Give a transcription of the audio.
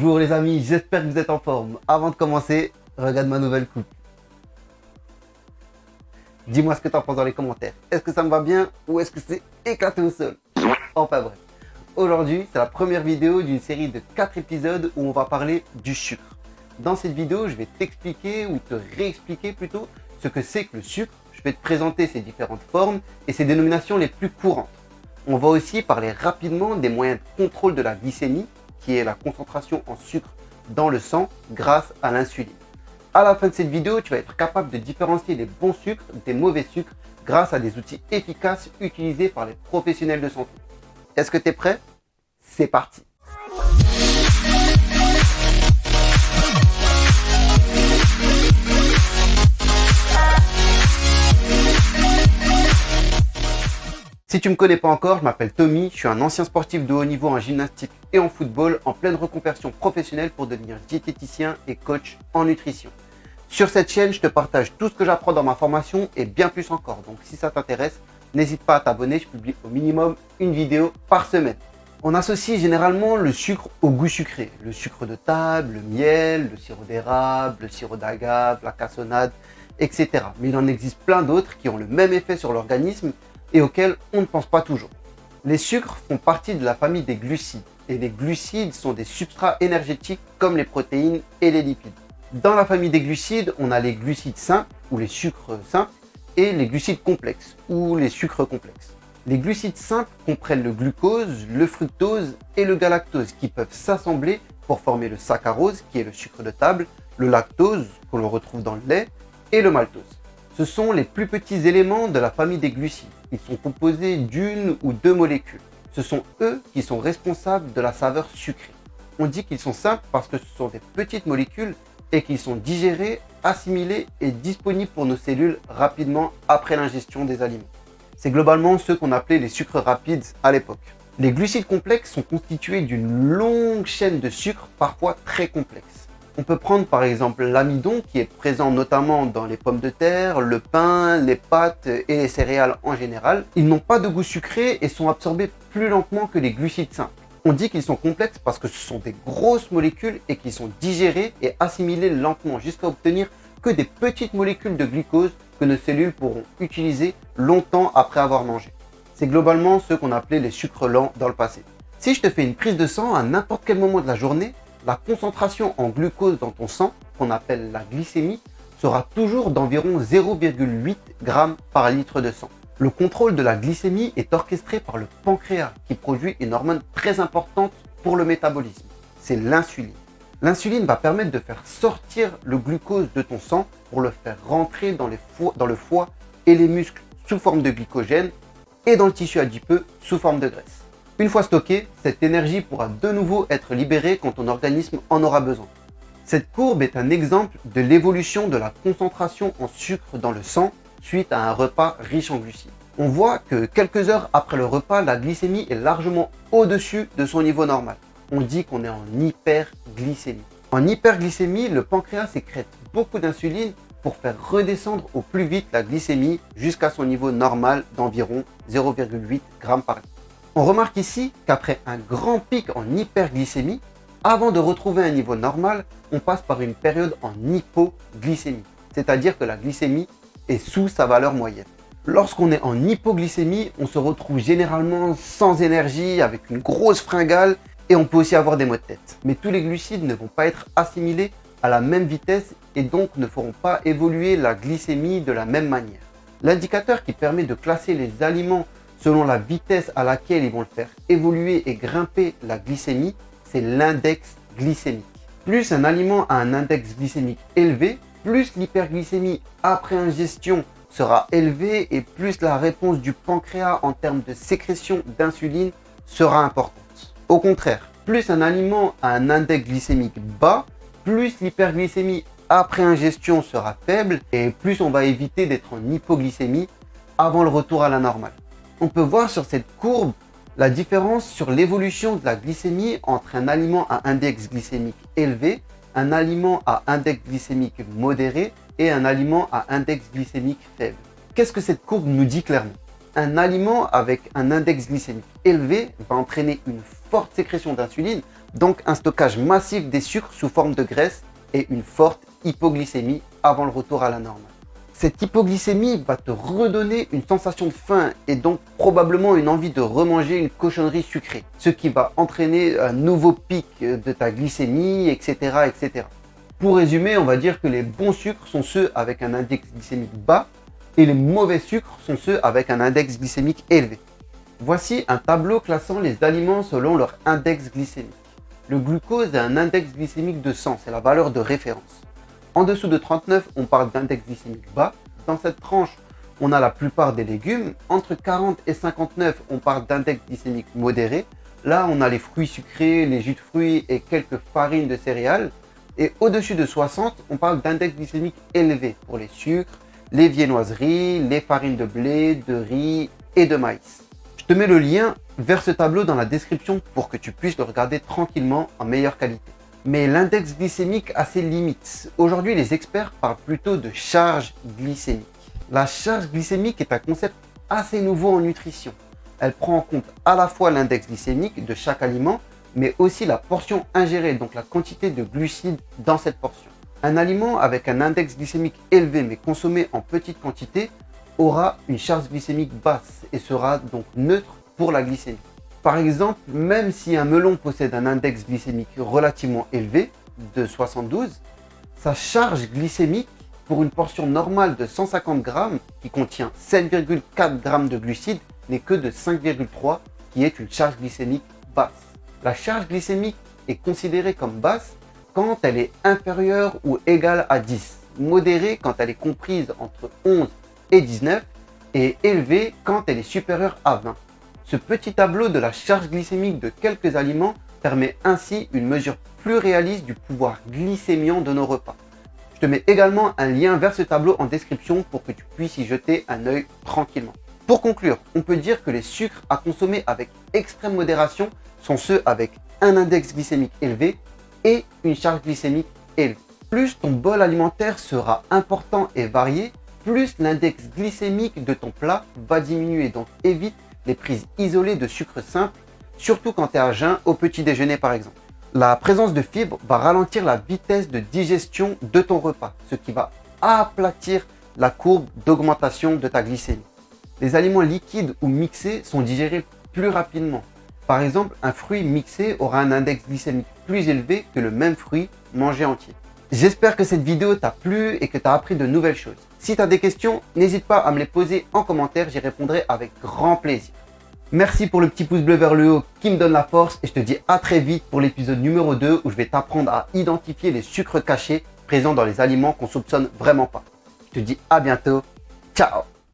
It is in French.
Bonjour les amis, j'espère que vous êtes en forme. Avant de commencer, regarde ma nouvelle coupe. Dis-moi ce que tu en penses dans les commentaires. Est-ce que ça me va bien ou est-ce que c'est éclaté au sol? Enfin bref. Aujourd'hui, c'est la première vidéo d'une série de 4 épisodes où on va parler du sucre. Dans cette vidéo, je vais t'expliquer ou te réexpliquer plutôt ce que c'est que le sucre. Je vais te présenter ses différentes formes et ses dénominations les plus courantes. On va aussi parler rapidement des moyens de contrôle de la glycémie, qui est la concentration en sucre dans le sang grâce à l'insuline. À la fin de cette vidéo, tu vas être capable de différencier les bons sucres des mauvais sucres grâce à des outils efficaces utilisés par les professionnels de santé. Est-ce que tu es prêt? C'est parti! Si tu ne me connais pas encore, je m'appelle Tommy, je suis un ancien sportif de haut niveau en gymnastique et en football, en pleine reconversion professionnelle pour devenir diététicien et coach en nutrition. Sur cette chaîne, je te partage tout ce que j'apprends dans ma formation et bien plus encore. Donc si ça t'intéresse, n'hésite pas à t'abonner, je publie au minimum une vidéo par semaine. On associe généralement le sucre au goût sucré. Le sucre de table, le miel, le sirop d'érable, le sirop d'agave, la cassonade, etc. Mais il en existe plein d'autres qui ont le même effet sur l'organisme et auxquels on ne pense pas toujours. Les sucres font partie de la famille des glucides et les glucides sont des substrats énergétiques comme les protéines et les lipides. Dans la famille des glucides, on a les glucides simples ou les sucres simples et les glucides complexes ou les sucres complexes. Les glucides simples comprennent le glucose, le fructose et le galactose qui peuvent s'assembler pour former le saccharose qui est le sucre de table, le lactose que l'on retrouve dans le lait et le maltose. Ce sont les plus petits éléments de la famille des glucides. Ils sont composés d'une ou deux molécules. Ce sont eux qui sont responsables de la saveur sucrée. On dit qu'ils sont simples parce que ce sont des petites molécules et qu'ils sont digérés, assimilés et disponibles pour nos cellules rapidement après l'ingestion des aliments. C'est globalement ceux qu'on appelait les sucres rapides à l'époque. Les glucides complexes sont constitués d'une longue chaîne de sucres, parfois très complexes. On peut prendre par exemple l'amidon qui est présent notamment dans les pommes de terre, le pain, les pâtes et les céréales en général. Ils n'ont pas de goût sucré et sont absorbés plus lentement que les glucides simples. On dit qu'ils sont complexes parce que ce sont des grosses molécules et qu'ils sont digérés et assimilés lentement jusqu'à obtenir que des petites molécules de glucose que nos cellules pourront utiliser longtemps après avoir mangé. C'est globalement ceux qu'on appelait les sucres lents dans le passé. Si je te fais une prise de sang à n'importe quel moment de la journée, la concentration en glucose dans ton sang, qu'on appelle la glycémie, sera toujours d'environ 0,8 g par litre de sang. Le contrôle de la glycémie est orchestré par le pancréas qui produit une hormone très importante pour le métabolisme. C'est l'insuline. L'insuline va permettre de faire sortir le glucose de ton sang pour le faire rentrer dans le foie et les muscles sous forme de glycogène et dans le tissu adipeux sous forme de graisse. Une fois stockée, cette énergie pourra de nouveau être libérée quand ton organisme en aura besoin. Cette courbe est un exemple de l'évolution de la concentration en sucre dans le sang suite à un repas riche en glucides. On voit que quelques heures après le repas, la glycémie est largement au-dessus de son niveau normal. On dit qu'on est en hyperglycémie. En hyperglycémie, le pancréas sécrète beaucoup d'insuline pour faire redescendre au plus vite la glycémie jusqu'à son niveau normal d'environ 0,8 g par litre. On remarque ici qu'après un grand pic en hyperglycémie, avant de retrouver un niveau normal, on passe par une période en hypoglycémie, c'est-à-dire que la glycémie est sous sa valeur moyenne. Lorsqu'on est en hypoglycémie, on se retrouve généralement sans énergie, avec une grosse fringale et on peut aussi avoir des maux de tête. Mais tous les glucides ne vont pas être assimilés à la même vitesse et donc ne feront pas évoluer la glycémie de la même manière. L'indicateur qui permet de classer les aliments selon la vitesse à laquelle ils vont le faire évoluer et grimper la glycémie, c'est l'index glycémique. Plus un aliment a un index glycémique élevé, plus l'hyperglycémie après ingestion sera élevée et plus la réponse du pancréas en termes de sécrétion d'insuline sera importante. Au contraire, plus un aliment a un index glycémique bas, plus l'hyperglycémie après ingestion sera faible et plus on va éviter d'être en hypoglycémie avant le retour à la normale. On peut voir sur cette courbe la différence sur l'évolution de la glycémie entre un aliment à index glycémique élevé, un aliment à index glycémique modéré et un aliment à index glycémique faible. Qu'est-ce que cette courbe nous dit clairement? Un aliment avec un index glycémique élevé va entraîner une forte sécrétion d'insuline donc un stockage massif des sucres sous forme de graisse et une forte hypoglycémie avant le retour à la normale. Cette hypoglycémie va te redonner une sensation de faim et donc probablement une envie de remanger une cochonnerie sucrée, ce qui va entraîner un nouveau pic de ta glycémie, etc., etc. Pour résumer, on va dire que les bons sucres sont ceux avec un index glycémique bas et les mauvais sucres sont ceux avec un index glycémique élevé. Voici un tableau classant les aliments selon leur index glycémique. Le glucose a un index glycémique de 100, c'est la valeur de référence. En dessous de 39, on parle d'index glycémique bas. Dans cette tranche, on a la plupart des légumes. Entre 40 et 59, on parle d'index glycémique modéré. Là, on a les fruits sucrés, les jus de fruits et quelques farines de céréales. Et au-dessus de 60, on parle d'index glycémique élevé pour les sucres, les viennoiseries, les farines de blé, de riz et de maïs. Je te mets le lien vers ce tableau dans la description pour que tu puisses le regarder tranquillement en meilleure qualité. Mais l'index glycémique a ses limites. Aujourd'hui, les experts parlent plutôt de charge glycémique. La charge glycémique est un concept assez nouveau en nutrition. Elle prend en compte à la fois l'index glycémique de chaque aliment, mais aussi la portion ingérée, donc la quantité de glucides dans cette portion. Un aliment avec un index glycémique élevé mais consommé en petite quantité aura une charge glycémique basse et sera donc neutre pour la glycémie. Par exemple, même si un melon possède un index glycémique relativement élevé, de 72, sa charge glycémique pour une portion normale de 150 grammes qui contient 7,4 grammes de glucides n'est que de 5,3 qui est une charge glycémique basse. La charge glycémique est considérée comme basse quand elle est inférieure ou égale à 10, modérée quand elle est comprise entre 11 et 19 et élevée quand elle est supérieure à 20. Ce petit tableau de la charge glycémique de quelques aliments permet ainsi une mesure plus réaliste du pouvoir glycémiant de nos repas. Je te mets également un lien vers ce tableau en description pour que tu puisses y jeter un œil tranquillement. Pour conclure, on peut dire que les sucres à consommer avec extrême modération sont ceux avec un index glycémique élevé et une charge glycémique élevée. Plus ton bol alimentaire sera important et varié, plus l'index glycémique de ton plat va diminuer. Donc évite les prises isolées de sucre simple, surtout quand tu es à jeun au petit déjeuner par exemple. La présence de fibres va ralentir la vitesse de digestion de ton repas, ce qui va aplatir la courbe d'augmentation de ta glycémie. Les aliments liquides ou mixés sont digérés plus rapidement. Par exemple, un fruit mixé aura un index glycémique plus élevé que le même fruit mangé entier. J'espère que cette vidéo t'a plu et que tu as appris de nouvelles choses. Si tu as des questions, n'hésite pas à me les poser en commentaire, j'y répondrai avec grand plaisir. Merci pour le petit pouce bleu vers le haut qui me donne la force et je te dis à très vite pour l'épisode numéro 2 où je vais t'apprendre à identifier les sucres cachés présents dans les aliments qu'on soupçonne vraiment pas. Je te dis à bientôt, ciao!